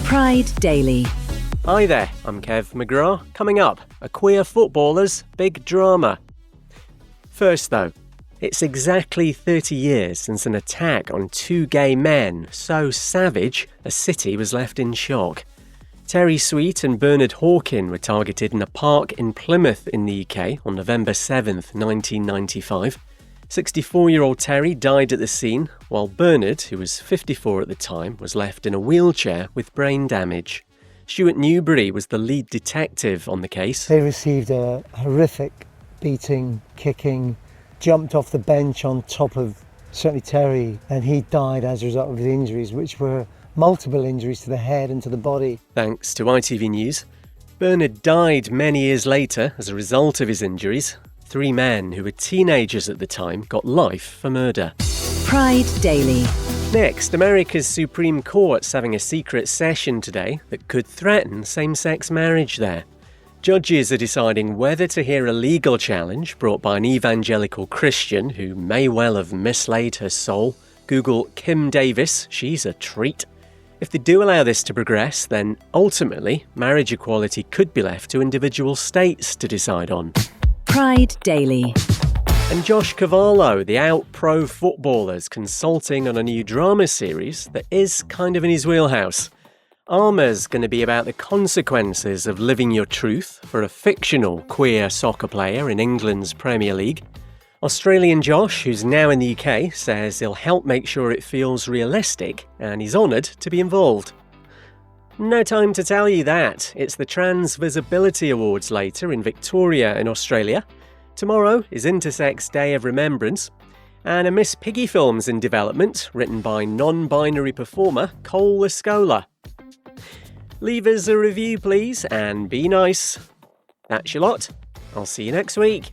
Pride Daily. Hi there, I'm Kev McGrath. Coming up, a queer footballer's big drama. First though, it's exactly 30 years since an attack on two gay men so savage a city was left in shock. Terry Sweet and Bernard Hawkin were targeted in a park in Plymouth in the UK on November 7th, 1995. 64-year-old Terry died at the scene, while Bernard, who was 54 at the time, was left in a wheelchair with brain damage. Stuart Newbury was the lead detective on the case. They received a horrific beating, kicking, jumped off the bench on top of certainly Terry, and he died as a result of his injuries, which were multiple injuries to the head and to the body. Thanks to ITV News. Bernard died many years later as a result of his injuries. 3 men who were teenagers at the time got life for murder. Pride Daily. Next, America's Supreme Court's having a secret session today that could threaten same-sex marriage there. Judges are deciding whether to hear a legal challenge brought by an evangelical Christian who may well have mislaid her soul. Google Kim Davis, she's a treat. If they do allow this to progress, then ultimately marriage equality could be left to individual states to decide on. Pride Daily. And Josh Cavallo, the out pro footballer, is consulting on a new drama series that is kind of in his wheelhouse. Armour's going to be about the consequences of living your truth for a fictional queer soccer player in England's Premier League. Australian Josh, who's now in the UK, says he'll help make sure it feels realistic, and he's honoured to be involved. No time to tell you that. It's the Trans Visibility Awards later in Victoria in Australia. Tomorrow is Intersex Day of Remembrance. And a Miss Piggy film's in development, written by non-binary performer Cole Escola. Leave us a review, please, and be nice. That's your lot. I'll see you next week.